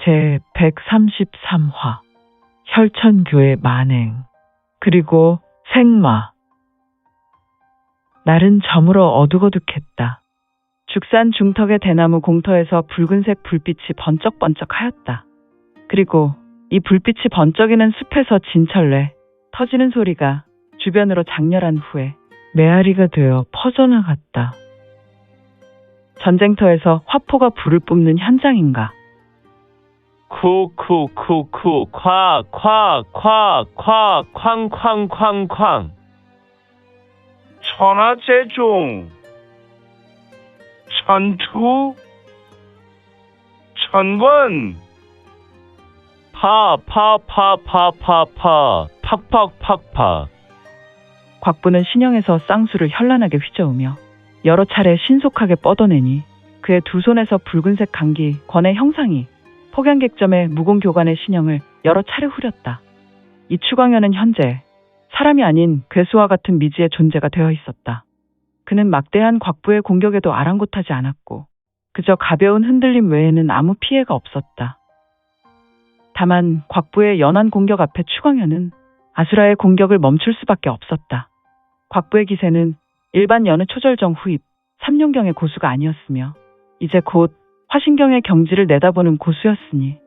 제 133화 혈천교의 만행 그리고 생마. 날은 저물어 어둑어둑했다. 죽산 중턱의 대나무 공터에서 붉은색 불빛이 번쩍번쩍하였다. 그리고 이 불빛이 번쩍이는 숲에서 진철래 터지는 소리가 주변으로 장렬한 후에 메아리가 되어 퍼져나갔다. 전쟁터에서 화포가 불을 뿜는 현장인가? 쿠쿠쿠쿠 콱콱콱콱 쾅쾅쾅쾅. 천하제종, 천투, 천권, 파파파파파파 팍팍팍팍. 곽부는 신형에서 쌍수를 현란하게 휘저으며 여러 차례 신속하게 뻗어내니 그의 두 손에서 붉은색 강기 권의 형상이 폭양객점의 무공교관의 신형을 여러 차례 후렸다. 이 추광현은 현재 사람이 아닌 괴수와 같은 미지의 존재가 되어 있었다. 그는 막대한 곽부의 공격에도 아랑곳하지 않았고 그저 가벼운 흔들림 외에는 아무 피해가 없었다. 다만 곽부의 연한 공격 앞에 추광현은 아수라의 공격을 멈출 수밖에 없었다. 곽부의 기세는 일반 여느 초절정 후입, 삼룡경의 고수가 아니었으며 이제 곧 화신경의 경지를 내다보는 고수였으니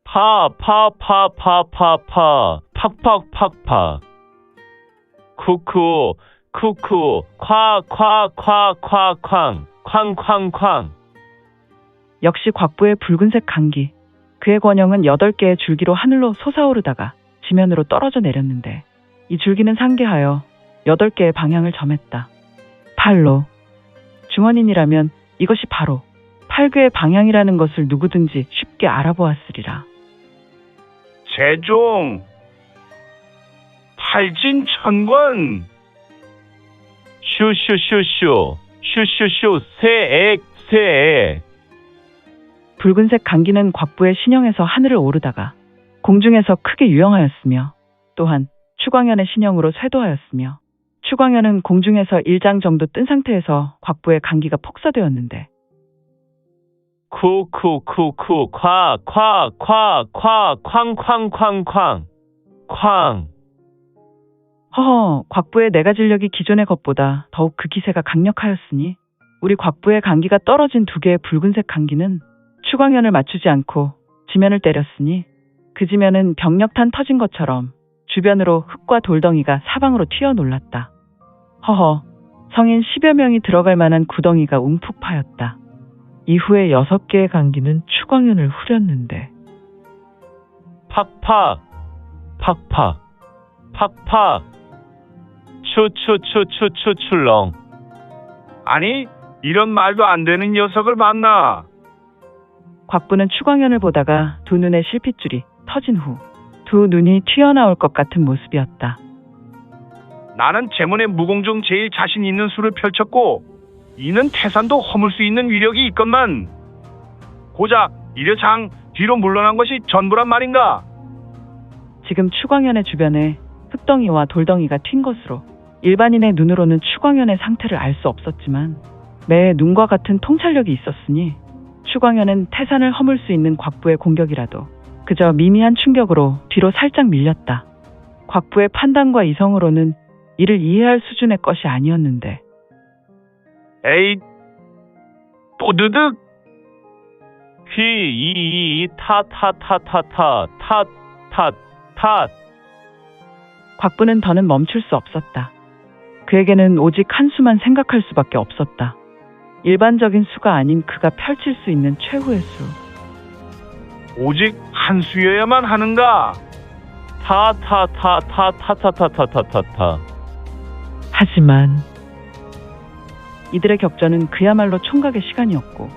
파파파파파파 팍팍팍팍. 쿠쿠 쿠쿠 콱콱콱콱쾅 쾅쾅쾅. 역시 곽부의 붉은색 강기, 그의 권형은 8개의 줄기로 하늘로 솟아오르다가 지면으로 떨어져 내렸는데 이 줄기는 상계하여 8개의 방향을 점했다. 팔로. 중원인이라면 이것이 바로 팔귀의 방향이라는 것을 누구든지 쉽게 알아보았으리라. 제종, 팔진천권, 슈슈슈슈 슈슈슈 새액 새액. 붉은색 강기는 곽부의 신형에서 하늘을 오르다가 공중에서 크게 유영하였으며 또한 추광현의 신형으로 쇄도하였으며 추광현은 공중에서 1장 정도 뜬 상태에서 곽부의 강기가 폭사되었는데 쿠쿠쿠쿠 콱콱콱콱 쾅쾅쾅쾅 쾅. 허허, 곽부의 내가 진력이 기존의 것보다 더욱 그 기세가 강력하였으니 우리 곽부의 강기가 떨어진 2개의 붉은색 강기는 추광현을 맞추지 않고 지면을 때렸으니 그 지면은 병력탄 터진 것처럼 주변으로 흙과 돌덩이가 사방으로 튀어놀랐다. 허허, 성인 10여 명이 들어갈 만한 구덩이가 움푹 파였다. 이후에 6개의 강기는 추광현을 후렸는데 팍팍 팍팍 팍팍. 추추추추추출렁. 아니 이런 말도 안 되는 녀석을 만나. 곽부는 추광현을 보다가 두 눈의 실핏줄이 터진 후 두 눈이 튀어나올 것 같은 모습이었다. 나는 제문의 무공중 제일 자신 있는 수를 펼쳤고 이는 태산도 허물 수 있는 위력이 있건만 고작 이려장 뒤로 물러난 것이 전부란 말인가? 지금 추광현의 주변에 흙덩이와 돌덩이가 튄 것으로 일반인의 눈으로는 추광현의 상태를 알 수 없었지만 매의 눈과 같은 통찰력이 있었으니 추광현은 태산을 허물 수 있는 곽부의 공격이라도 그저 미미한 충격으로 뒤로 살짝 밀렸다. 곽부의 판단과 이성으로는 이를 이해할 수준의 것이 아니었는데 에이, 또드득. 휘이이 타타타타타 탓탓탓. 곽부는 더는 멈출 수 없었다. 그에게는 오직 한 수만 생각할 수밖에 없었다. 일반적인 수가 아닌 그가 펼칠 수 있는 최후의 수. 오직 한 수여야만 하는가? 타타타타타타타타타타. 하지만 이들의 격전은 그야말로 총각의 시간이었고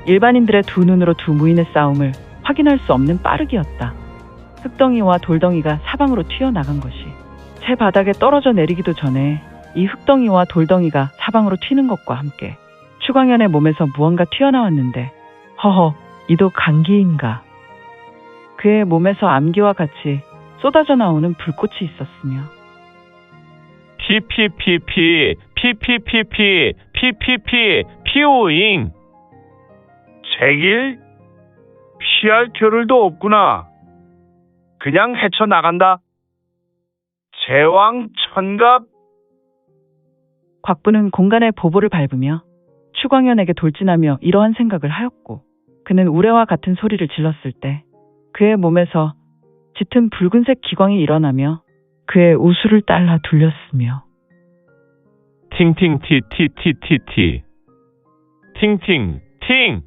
일반인들의 두 눈으로 두 무인의 싸움을 확인할 수 없는 빠르기였다. 흙덩이와 돌덩이가 사방으로 튀어나간 것이 채 바닥에 떨어져 내리기도 전에 이 흙덩이와 돌덩이가 사방으로 튀는 것과 함께 추광현의 몸에서 무언가 튀어나왔는데 허허, 이도 강기인가? 그의 몸에서 암기와 같이 쏟아져 나오는 불꽃이 있었으며 피피피피 피피피피 피피피 피오잉. 제길, 피할 겨를도 없구나. 그냥 헤쳐나간다. 제왕 천갑. 곽부는 공간의 보보를 밟으며 추광현에게 돌진하며 이러한 생각을 하였고, 그는 우레와 같은 소리를 질렀을 때 그의 몸에서 짙은 붉은색 기광이 일어나며 그의 우수를 딸라 둘렸으며, 팅팅티티티티티 팅팅팅.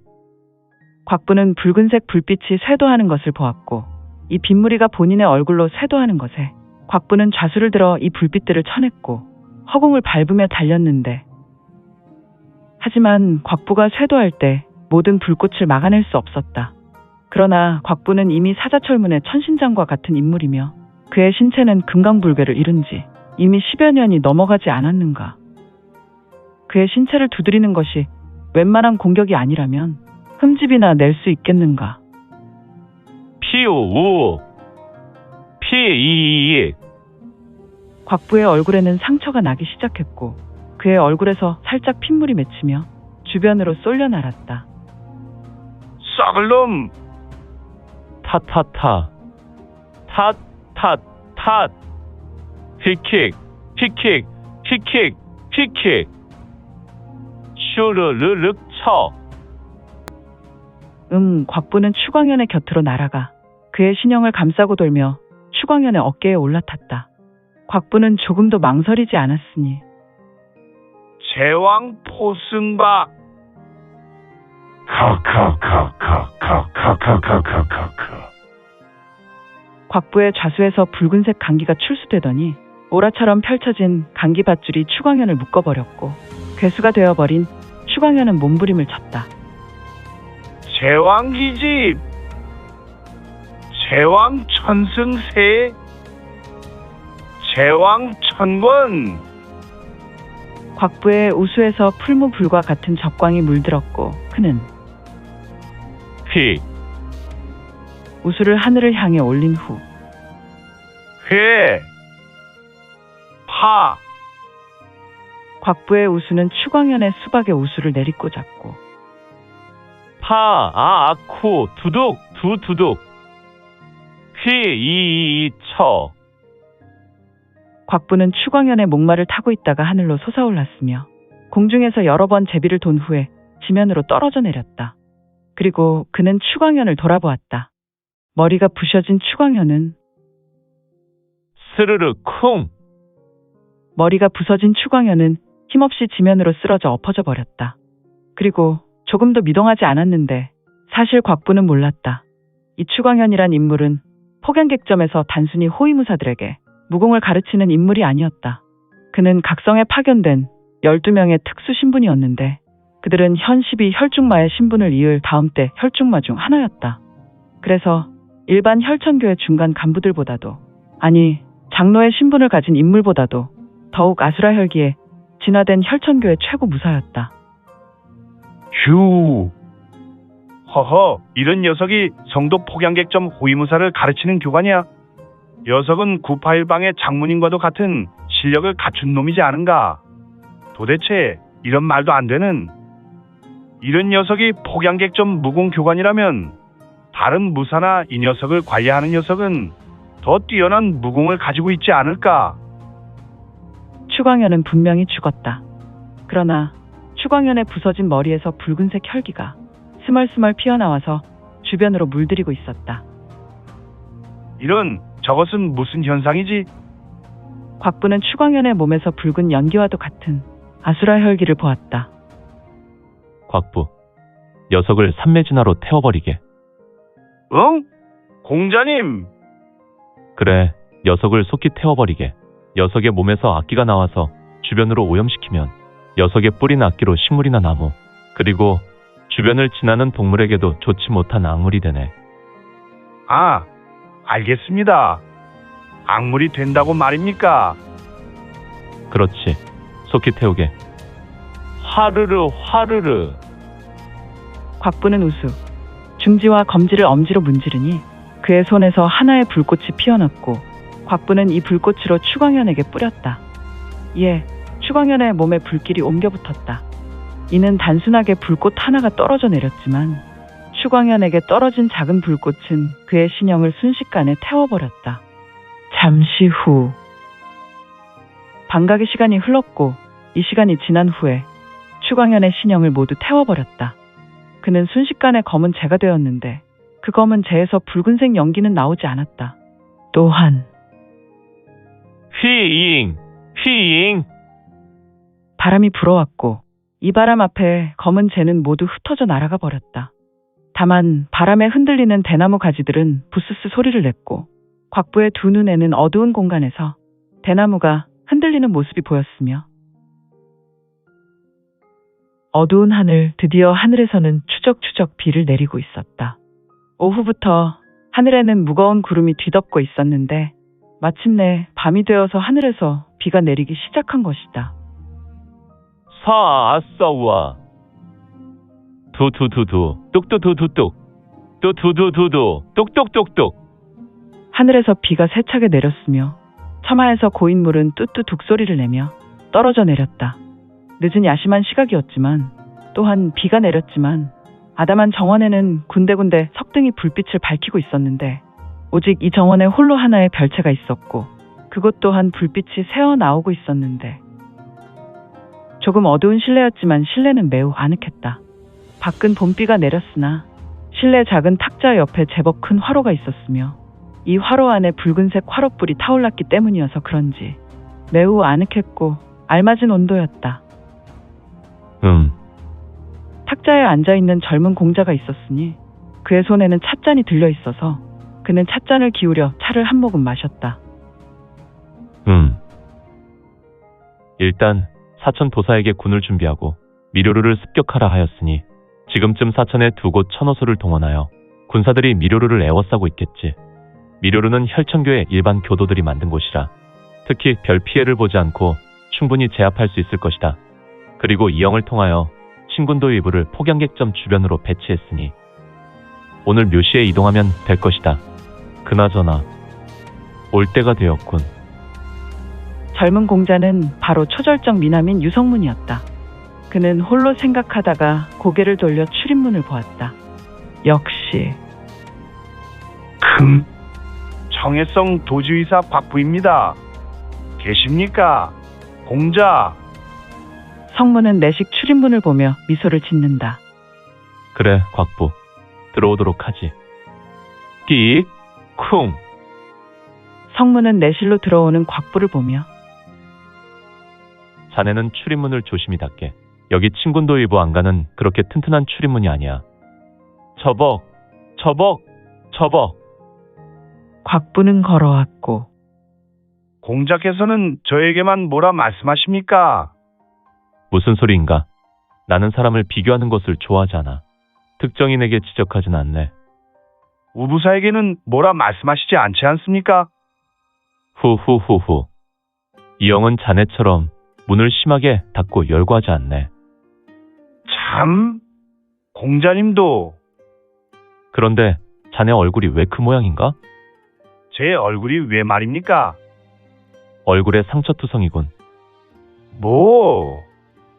곽부는 붉은색 불빛이 쇄도하는 것을 보았고, 이 빗무리가 본인의 얼굴로 쇄도하는 것에 곽부는 좌수를 들어 이 불빛들을 쳐냈고 허공을 밟으며 달렸는데, 하지만 곽부가 쇄도할 때 모든 불꽃을 막아낼 수 없었다. 그러나 곽부는 이미 사자철문의 천신장과 같은 인물이며 그의 신체는 금강불괴를 이룬 지 이미 10여 년이 넘어가지 않았는가. 그의 신체를 두드리는 것이 웬만한 공격이 아니라면 흠집이나 낼 수 있겠는가. 피우우 피이이. 곽부의 얼굴에는 상처가 나기 시작했고 그의 얼굴에서 살짝 핏물이 맺히며 주변으로 쏠려 날았다. 썩을 놈. 타타타 탓탓탓. 휘킥 휘킥 휘킥 휘킥. 슈르르륵 쳐. 곽부는 추광현의 곁으로 날아가 그의 신형을 감싸고 돌며 추광현의 어깨에 올라탔다. 곽부는 조금도 망설이지 않았으니 제왕 포승박. 곽부의 좌수에서 붉은색 강기가 출수되더니 오라처럼 펼쳐진 강기 밧줄이 추광현을 묶어버렸고 괴수가 되어버린 추광현은 몸부림을 쳤다. 제왕 기집. 제왕 천승세. 제왕 천권. 곽부의 우수에서 풀무불과 같은 적광이 물들었고 그는 휘. 우수를 하늘을 향해 올린 후 회. 파. 곽부의 우수는 추광현의 수박의 우수를 내리꽂았고 파. 아쿠 두둑 두두둑. 휘이이 쳐. 곽부는 추광현의 목마를 타고 있다가 하늘로 솟아올랐으며 공중에서 여러 번 제비를 돈 후에 지면으로 떨어져 내렸다. 그리고 그는 추광현을 돌아보았다. 머리가 부셔진 추광현은 스르르 쿵. 머리가 부서진 추광현은 힘없이 지면으로 쓰러져 엎어져 버렸다. 그리고 조금도 미동하지 않았는데 사실 곽부는 몰랐다. 이 추광현이란 인물은 폭양객점에서 단순히 호위무사들에게 무공을 가르치는 인물이 아니었다. 그는 각성에 파견된 12명의 특수 신분이었는데 그들은 현 12 혈중마의 신분을 이을 다음 때 혈중마 중 하나였다. 그래서 일반 혈천교의 중간 간부들보다도, 아니 장로의 신분을 가진 인물보다도 더욱 아수라 혈기에 진화된 혈천교의 최고 무사였다. 휴. 허허, 이런 녀석이 성도 폭양객점 호위무사를 가르치는 교관이야. 녀석은 981방의 장문인과도 같은 실력을 갖춘 놈이지 않은가. 도대체 이런 말도 안 되는. 이런 녀석이 폭양객점 무공교관이라면 다른 무사나 이 녀석을 관리하는 녀석은 더 뛰어난 무공을 가지고 있지 않을까. 추광현은 분명히 죽었다. 그러나 추광현의 부서진 머리에서 붉은색 혈기가 스멀스멀 피어나와서 주변으로 물들이고 있었다. 이런, 저것은 무슨 현상이지? 곽부는 추광현의 몸에서 붉은 연기와도 같은 아수라 혈기를 보았다. 곽부. 녀석을 산매진화로 태워버리게. 응? 공자님. 그래. 녀석을 속히 태워버리게. 녀석의 몸에서 악기가 나와서 주변으로 오염시키면 녀석의 뿌리나 악기로 식물이나 나무, 그리고 주변을 지나는 동물에게도 좋지 못한 악물이 되네. 아, 알겠습니다. 악물이 된다고 말입니까? 그렇지. 속히 태우게. 화르르 화르르. 곽부는 우수, 중지와 검지를 엄지로 문지르니 그의 손에서 하나의 불꽃이 피어났고 곽부는 이 불꽃으로 추광현에게 뿌렸다. 이에 추광현의 몸에 불길이 옮겨 붙었다. 이는 단순하게 불꽃 하나가 떨어져 내렸지만 추광현에게 떨어진 작은 불꽃은 그의 신형을 순식간에 태워버렸다. 잠시 후 반각의 시간이 흘렀고 이 시간이 지난 후에 추광현의 신형을 모두 태워버렸다. 그는 순식간에 검은 재가 되었는데 그 검은 재에서 붉은색 연기는 나오지 않았다. 또한 휘잉! 휘잉! 바람이 불어왔고 이 바람 앞에 검은 재는 모두 흩어져 날아가 버렸다. 다만 바람에 흔들리는 대나무 가지들은 부스스 소리를 냈고 곽부의 두 눈에는 어두운 공간에서 대나무가 흔들리는 모습이 보였으며 어두운 하늘, 드디어 하늘에서는 추적추적 비를 내리고 있었다. 오후부터 하늘에는 무거운 구름이 뒤덮고 있었는데 마침내 밤이 되어서 하늘에서 비가 내리기 시작한 것이다. 사아싸우아 두두두두 뚝뚜두두뚝 뚜두두두두 뚝뚝뚝뚝. 하늘에서 비가 세차게 내렸으며 처마에서 고인 물은 뚜뚜둑 소리를 내며 떨어져 내렸다. 늦은 야심한 시각이었지만 또한 비가 내렸지만 아담한 정원에는 군데군데 석등이 불빛을 밝히고 있었는데 오직 이 정원에 홀로 하나의 별채가 있었고 그곳 또한 불빛이 새어나오고 있었는데 조금 어두운 실내였지만 실내는 매우 아늑했다. 밖은 봄비가 내렸으나 실내 작은 탁자 옆에 제법 큰 화로가 있었으며 이 화로 안에 붉은색 화롯불이 타올랐기 때문이어서 그런지 매우 아늑했고 알맞은 온도였다. 탁자에 앉아있는 젊은 공자가 있었으니 그의 손에는 찻잔이 들려 있어서 그는 찻잔을 기울여 차를 한 모금 마셨다. 일단 사천 도사에게 군을 준비하고 미료루를 습격하라 하였으니 지금쯤 사천에 두 곳 천호소를 동원하여 군사들이 미료루를 에워싸고 있겠지. 미료루는 혈천교의 일반 교도들이 만든 곳이라 특히 별 피해를 보지 않고 충분히 제압할 수 있을 것이다. 그리고 이영을 통하여 신군도 일부를 폭양객점 주변으로 배치했으니 오늘 묘시에 이동하면 될 것이다. 그나저나 올 때가 되었군. 젊은 공자는 바로 초절정 미남인 유성문이었다. 그는 홀로 생각하다가 고개를 돌려 출입문을 보았다. 역시 청해성 도지의사 곽부입니다. 계십니까? 공자. 성문은 내식 출입문을 보며 미소를 짓는다. 그래, 곽부. 들어오도록 하지. 끽, 쿵. 성문은 내실로 들어오는 곽부를 보며 자네는 출입문을 조심히 닫게. 여기 친군도 일부 안가는 그렇게 튼튼한 출입문이 아니야. 처벅, 처벅, 처벅. 곽부는 걸어왔고 공자께서는 저에게만 뭐라 말씀하십니까? 무슨 소리인가? 나는 사람을 비교하는 것을 좋아하지 않아. 특정인에게 지적하진 않네. 우부사에게는 뭐라 말씀하시지 않지 않습니까? 후후후후. 이영은 자네처럼 문을 심하게 닫고 열고 하지 않네. 참, 공자님도. 그런데 자네 얼굴이 왜 그 모양인가? 제 얼굴이 왜 말입니까? 얼굴에 상처투성이군. 뭐,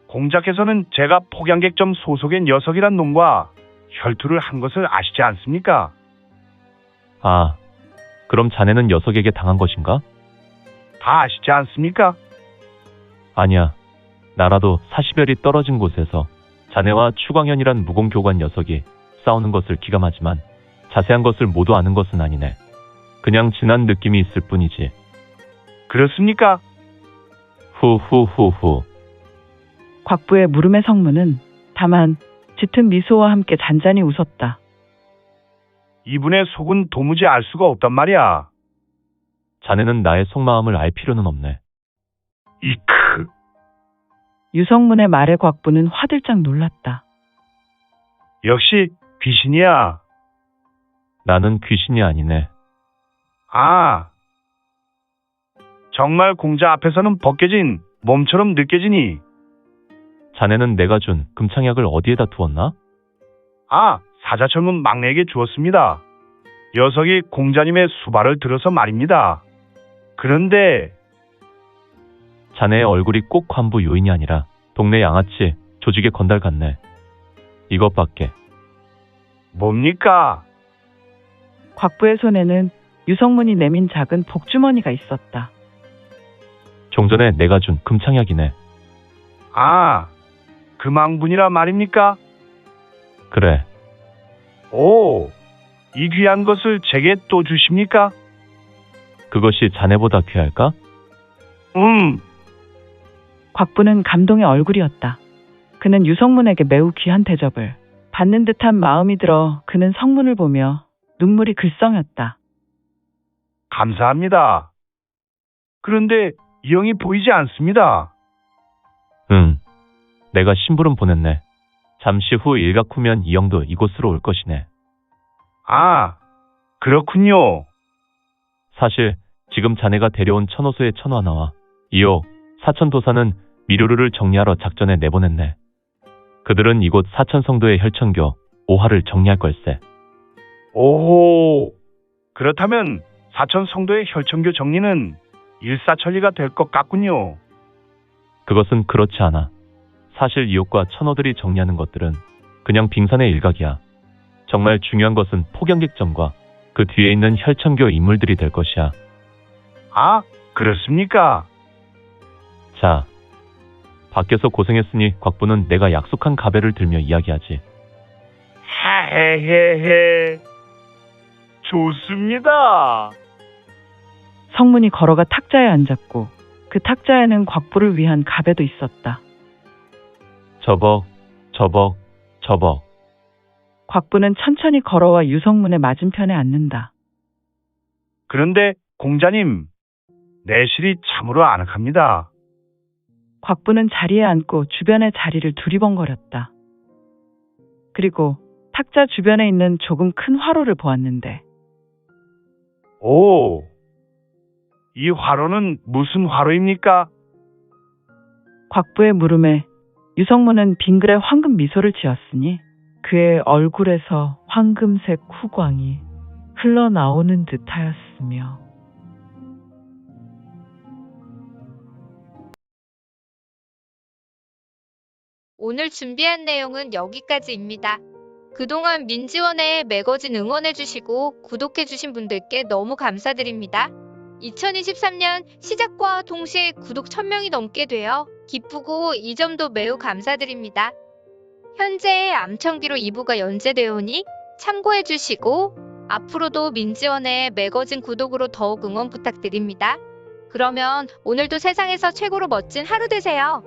공자께서는 제가 폭양객점 소속의 녀석이란 놈과 혈투를 한 것을 아시지 않습니까? 아, 그럼 자네는 녀석에게 당한 것인가? 다 아시지 않습니까? 아니야. 나라도 40열이 떨어진 곳에서 자네와 추광현이란 무공교관 녀석이 싸우는 것을 기감하지만 자세한 것을 모두 아는 것은 아니네. 그냥 진한 느낌이 있을 뿐이지. 그렇습니까? 후후후후. 곽부의 물음의 성문은 다만 짙은 미소와 함께 잔잔히 웃었다. 이분의 속은 도무지 알 수가 없단 말이야. 자네는 나의 속마음을 알 필요는 없네. 이크. 유성문의 말에 곽부는 화들짝 놀랐다. 역시 귀신이야. 나는 귀신이 아니네. 아, 정말 공자 앞에서는 벗겨진 몸처럼 느껴지니. 자네는 내가 준 금창약을 어디에다 두었나? 아, 사자철문 막내에게 주었습니다. 녀석이 공자님의 수발을 들어서 말입니다. 그런데 자네의 얼굴이 꼭 관부 요인이 아니라 동네 양아치 조직의 건달 같네. 이것밖에. 뭡니까? 곽부의 손에는 유성문이 내민 작은 복주머니가 있었다. 종전에 내가 준 금창약이네. 아, 그 망분이라 말입니까? 그래. 오, 이 귀한 것을 제게 또 주십니까? 그것이 자네보다 귀할까? 곽부는 감동의 얼굴이었다. 그는 유성문에게 매우 귀한 대접을 받는 듯한 마음이 들어 그는 성문을 보며 눈물이 글썽였다. 감사합니다. 그런데 이 형이 보이지 않습니다. 응. 내가 심부름 보냈네. 잠시 후 일각 후면 이 형도 이곳으로 올 것이네. 아, 그렇군요. 사실 지금 자네가 데려온 천호소의 천화나와 이호 사천도사는 미루루를 정리하러 작전에 내보냈네. 그들은 이곳 사천성도의 혈천교 오화를 정리할 걸세. 오호, 그렇다면 사천 성도의 혈천교 정리는 일사천리가 될 것 같군요. 그것은 그렇지 않아. 사실 이옥과 천호들이 정리하는 것들은 그냥 빙산의 일각이야. 정말 중요한 것은 폭염객전과 그 뒤에 있는 혈천교 인물들이 될 것이야. 아, 그렇습니까? 자, 밖에서 고생했으니 곽부는 내가 약속한 가배를 들며 이야기하지. 헤헤헤헤. 좋습니다. 성문이 걸어가 탁자에 앉았고 그 탁자에는 곽부를 위한 가배도 있었다. 저벅, 저벅, 저벅. 곽부는 천천히 걸어와 유성문의 맞은편에 앉는다. 그런데 공자님, 내실이 참으로 아늑합니다. 곽부는 자리에 앉고 주변의 자리를 두리번거렸다. 그리고 탁자 주변에 있는 조금 큰 화로를 보았는데 오, 이 화로는 무슨 화로입니까? 곽부의 물음에 유성문은 빙글에 황금 미소를 지었으니 그의 얼굴에서 황금색 후광이 흘러나오는 듯하였으며 오늘 준비한 내용은 여기까지입니다. 그동안 민지원에 매거진 응원해주시고 구독해주신 분들께 너무 감사드립니다. 2023년 시작과 동시에 구독 1000명이 넘게 되어 기쁘고 이 점도 매우 감사드립니다. 현재 암청기로 2부가 연재되오니 참고해주시고 앞으로도 민지원의 매거진 구독으로 더욱 응원 부탁드립니다. 그러면 오늘도 세상에서 최고로 멋진 하루 되세요.